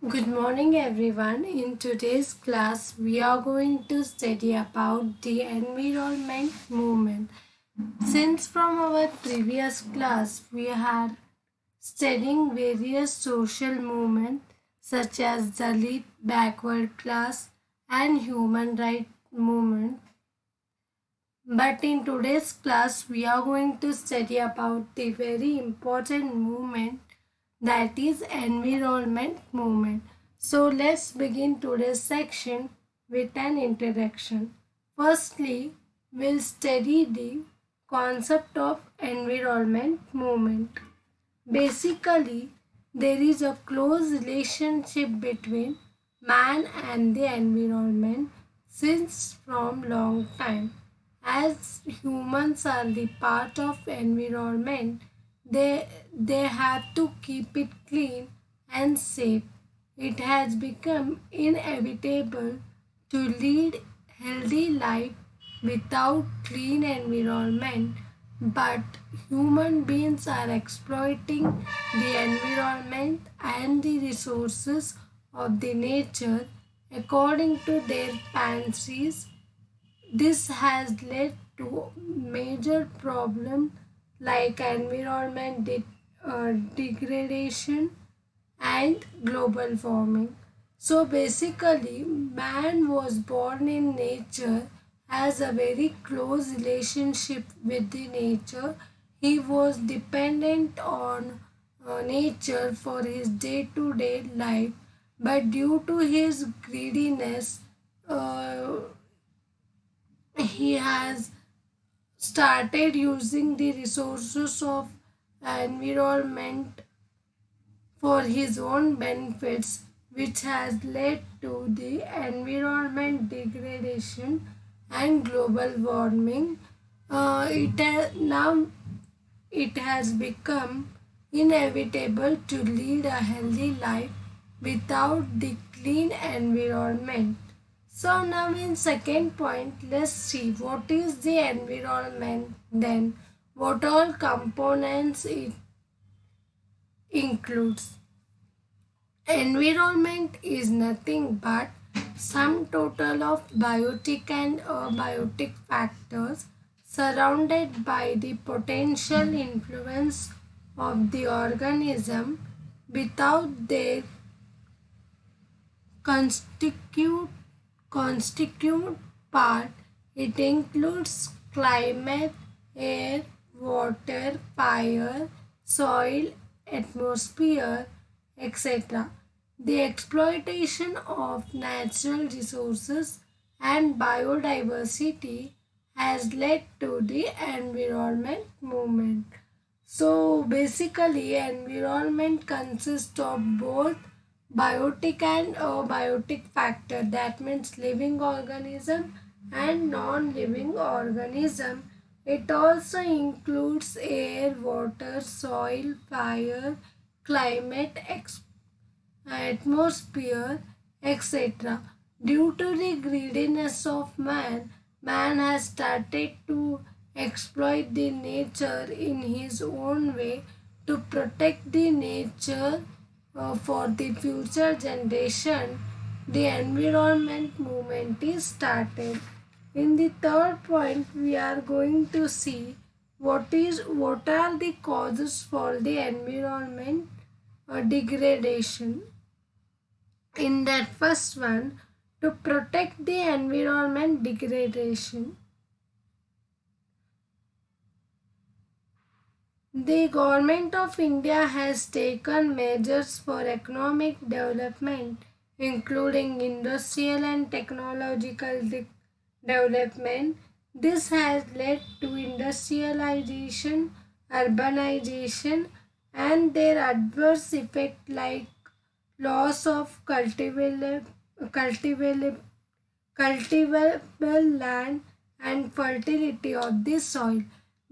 Good morning everyone. In today's class we are going to study about the environment movement. Since from our previous class we had studying various social movements such as Dalit backward class and human rights movement. But in today's class we are going to study about the very important movement, that is environment movement. So let's begin today's section with an introduction. Firstly, we'll study the concept of environment movement. Basically, there is a close relationship between man and the environment since from long time. As humans are the part of environment, they have to keep it clean and safe. It has become inevitable to lead healthy life without clean environment, but human beings are exploiting the environment and the resources of the nature according to their fancies. This has led to major problems like degradation and global warming. So basically, man was born in nature, has a very close relationship with the nature. He was dependent on nature for his day-to-day life, but due to his greediness, uh, he has started using the resources of environment for his own benefits, which has led to the environment degradation and global warming. Now it has become inevitable to lead a healthy life without the clean environment. So now in second point, let's see what is the environment, then what all components it includes. Environment is nothing but sum total of biotic and abiotic factors surrounded by the potential influence of the organism without their constitute constituent part. It includes climate, air, water, fire, soil, atmosphere, etc. The exploitation of natural resources and biodiversity has led to the environment movement. So basically, environment consists of both biotic and abiotic factor. That means living organism and non-living organism. It also includes air, water, soil, fire, climate, atmosphere, etc. Due to the greediness of man, man has started to exploit the nature in his own way to protect the nature for the future generation. The environment movement is started. In the third point, we are going to see what are the causes for the environment degradation. In that first one, to protect the environment degradation, the government of India has taken measures for economic development, including industrial and technological development. This has led to industrialization, urbanization, and their adverse effect like loss of cultivable, cultivable land and fertility of the soil.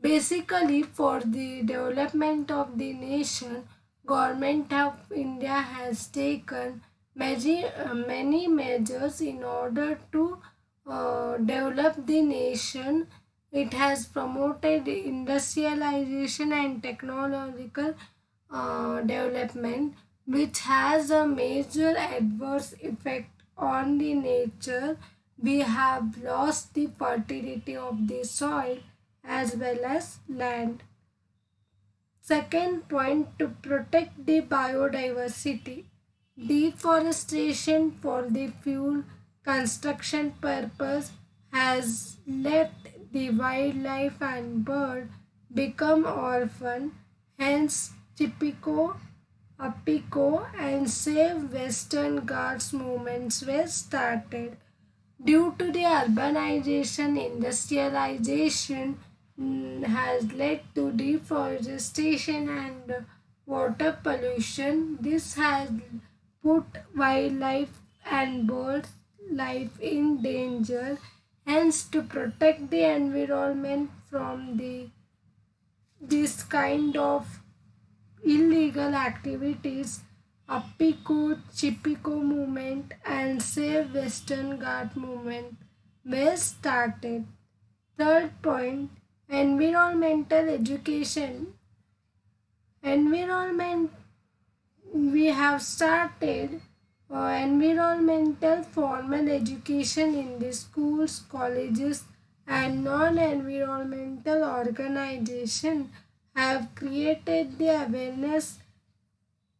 Basically, for the development of the nation, government of India has taken many measures in order to develop the nation. It has promoted industrialization and technological development. which has a major adverse effect on the nature. We have lost the fertility of the soil as well as land. Second point, to protect the biodiversity. Deforestation for the fuel construction purpose has left the wildlife and bird become orphan. Hence, typical Apiku and Save Western Ghats movements were started. Due to the urbanization, industrialization has led to deforestation and water pollution. This has put wildlife and bird life in danger. Hence, to protect the environment from this kind of illegal activities, Apiku Chipiko movement and Save Western Ghat movement were started. Third point, environmental education. Environment, we have started environmental formal education in the schools, colleges, and non-environmental organizations have created the awareness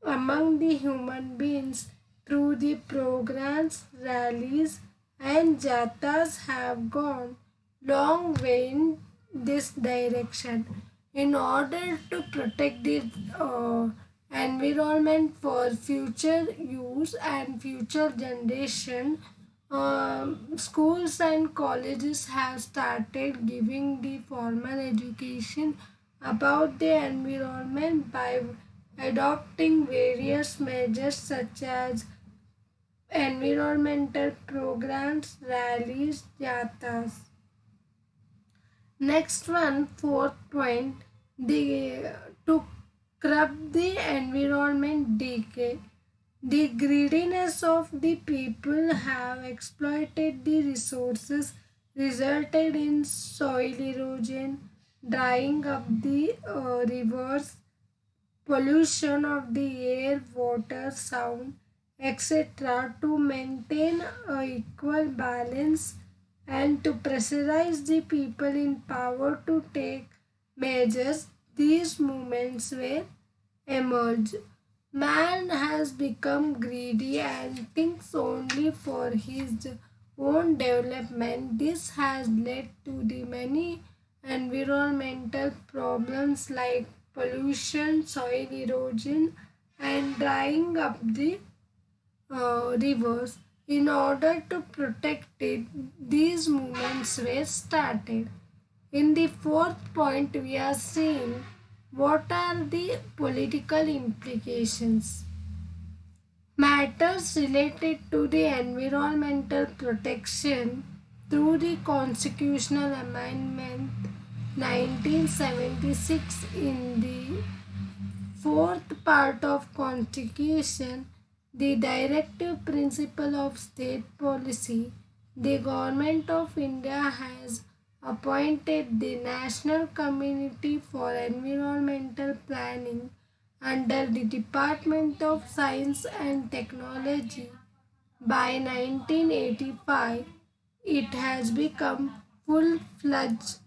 among the human beings through the programs, rallies, and jatas have gone long way in this direction. In order to protect the environment for future use and future generation, schools and colleges have started giving the formal education about the environment by adopting various measures such as environmental programs, rallies, yatas. Next one, fourth point, the to curb the environment decay. The greediness of the people have exploited the resources, resulted in soil erosion, drying up the rivers, pollution of the air, water, sound, etc. To maintain a equal balance and to pressurize the people in power to take measures, these movements were emerged. Man has become greedy and thinks only for his own development. This has led to the many environmental problems like pollution, soil erosion, and drying up the rivers. In order to protect it, these movements were started. In the fourth point, we are seeing what are the political implications. Matters related to the environmental protection through the Constitutional Amendment 1976 in the fourth part of Constitution, the directive principle of state policy, the Government of India has appointed the National Committee for Environmental Planning under the Department of Science and Technology. By 1985, it has become full-fledged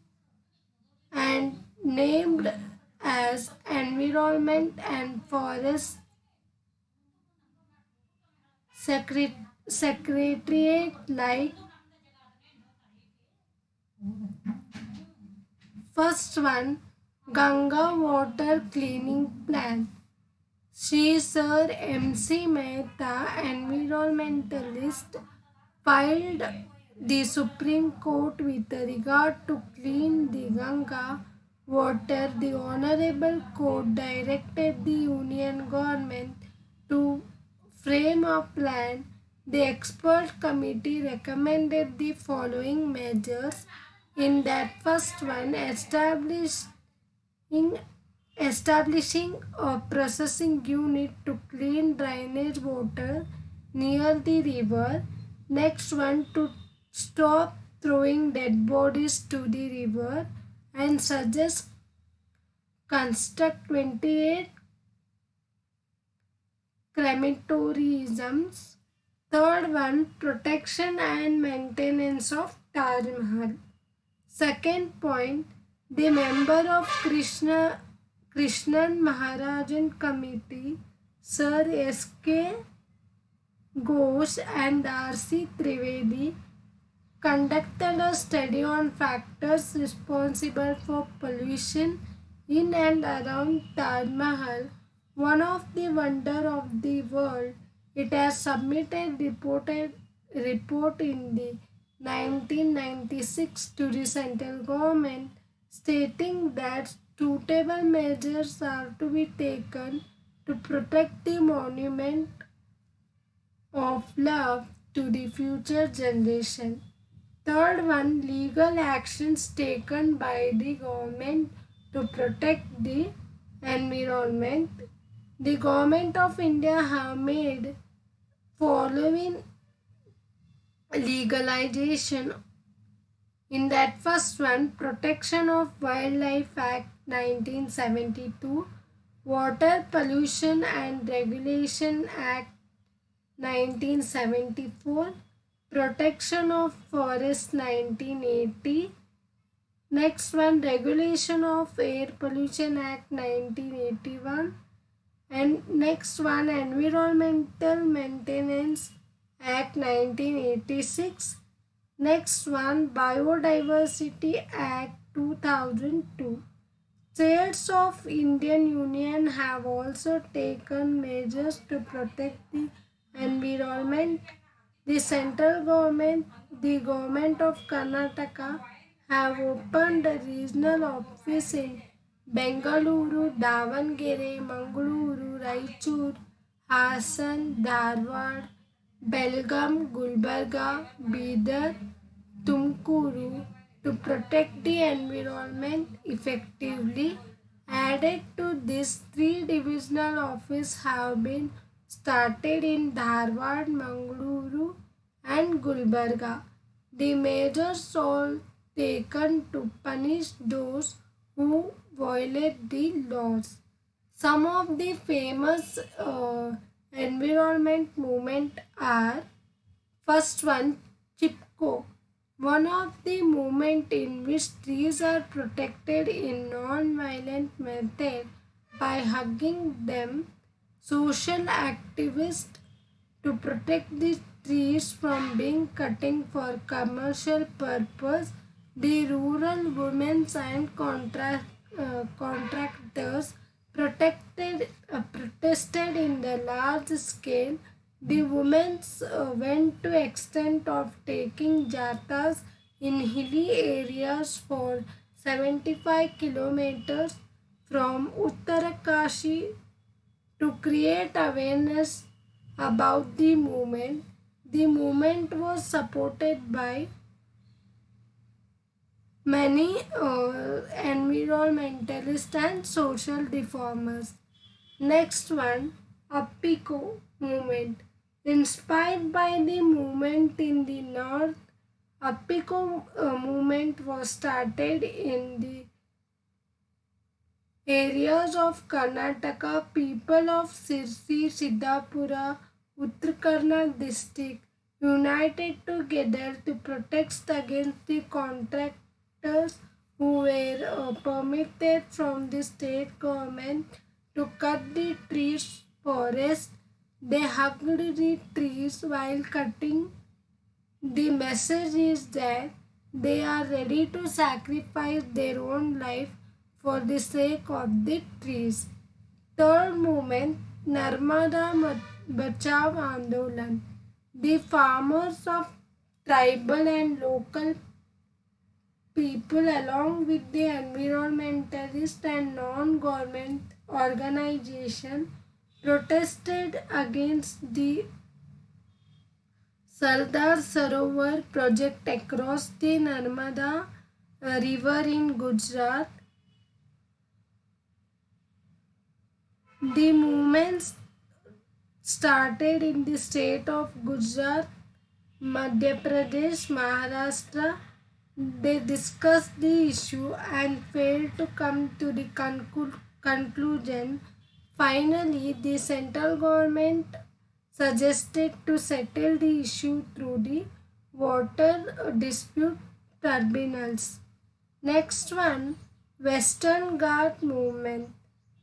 and named as Environment and Forest Secretariat, like first one, Ganga Water Cleaning Plan. Sri Sir M.C. Mehta, environmentalist, filed the Supreme Court with regard to clean the Ganga water. The Honorable Court directed the Union Government to frame a plan. The expert committee recommended the following measures. In that first one, establishing a processing unit to clean drainage water near the river. Next one, to stop throwing dead bodies to the river and suggest construct 28 crematoriums. Third one, protection and maintenance of Taj Mahal. Second point, the member of Krishnan Maharajan Committee, Sir S.K. Ghosh and R.C. Trivedi, conducted a study on factors responsible for pollution in and around Taj Mahal, one of the wonder of the world. It has submitted report in the 1996 to the central government stating that suitable measures are to be taken to protect the monument of love to the future generation. Third one, legal actions taken by the government to protect the environment. The government of India have made following legalization. In that first one, Protection of Wildlife Act 1972, Water Pollution and Regulation Act 1974, Protection of Forest 1980. Next one, Regulation of Air Pollution Act 1981. And next one, Environmental Maintenance Act 1986. Next one, Biodiversity Act 2002. States of Indian Union have also taken measures to protect the environment. The central government, the government of Karnataka have opened a regional office in Bengaluru, Davangere, Mangaluru, Raichur, Hassan, Dharwad, Belgaum, Gulbarga, Bidar, Tumkuru to protect the environment effectively. Added to this, 3 divisional offices have been started in Dharwad, Mangaluru and Gulbarga. The measures all taken to punish those who violate the laws. Some of the famous environment movement are: first one, Chipko, one of the movement in which trees are protected in non-violent method by hugging them. Social activists to protect the trees from being cutting for commercial purpose. The rural women and contractors protested in the large scale. The women went to extent of taking jatas in hilly areas for 75 kilometers from Uttarakashi to create awareness about the movement. The movement was supported by many environmentalists and social reformers. Next one, Apiku Movement. Inspired by the movement in the north, Apiku movement was started in the areas of Karnataka. People of Sirsi, Siddhapura, Uttarakhand district united together to protest against the contractors who were permitted from the state government to cut the trees forest. They hugged the trees while cutting. The message is that they are ready to sacrifice their own life for the sake of the trees. Third movement, Narmada Bachao Andolan. The farmers of tribal and local people along with the environmentalist and non-government organization protested against the Sardar Sarovar project across the Narmada river in Gujarat. The movement started in the state of Gujarat, Madhya Pradesh, Maharashtra. They discussed the issue and failed to come to the conclusion Finally, the central government suggested to settle the issue through the water dispute tribunals. Next one, Western Ghat movement.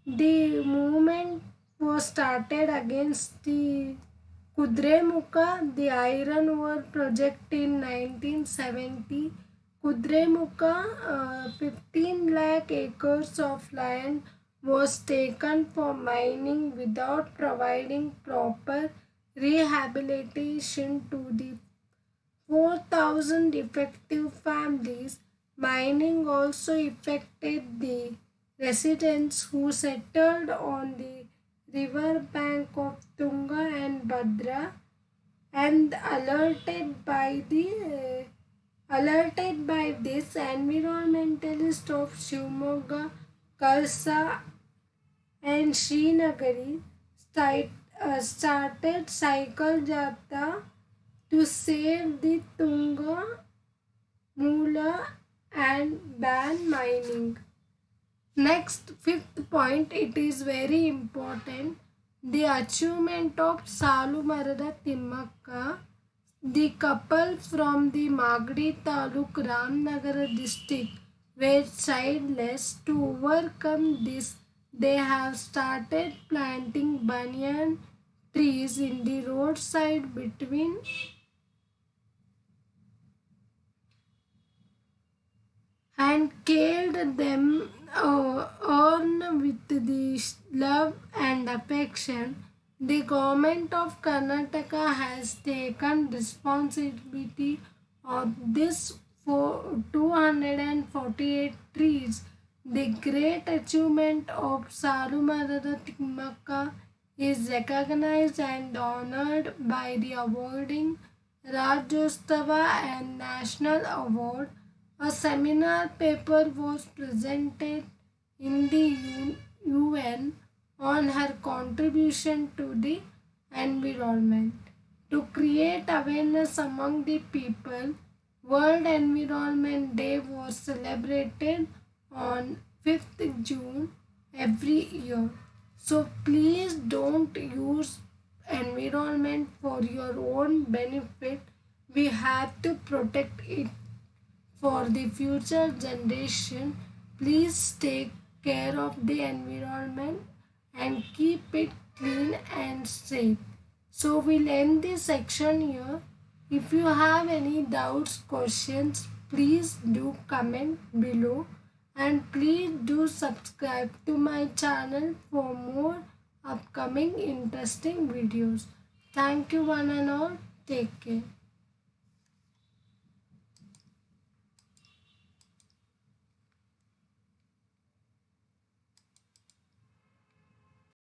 The movement was started against the Kudremukha, the iron ore project in 1970. Kudremukha, 15 lakh acres of land was taken for mining without providing proper rehabilitation to the 4,000 effective families. Mining also affected the residents who settled on the river bank of Tunga and Bhadra, and alerted by this, environmentalists of Shivamogga, Kalsa and Srinagari started cycle jata to save the Tunga, Mula and ban mining. Next, fifth point, it is very important. The achievement of Salu Marada Timmakka. The couple from the Magdi Taluk Ramnagara district were childless. To overcome this, they have started planting banyan trees in the roadside between and killed them on with the love and affection. The government of Karnataka has taken responsibility of this for 248 trees. The great achievement of Salumarada Timmaka is recognized and honored by the awarding Rajyostava and National Award. A seminar paper was presented in the UN on her contribution to the environment. To create awareness among the people, World Environment Day was celebrated on 5th June every year. So please don't use environment for your own benefit. We have to protect it for the future generation. Please take care of the environment and keep it clean and safe. So we'll end this section here. If you have any doubts, questions, please do comment below, and please do subscribe to my channel for more upcoming interesting videos. Thank you one and all. Take care.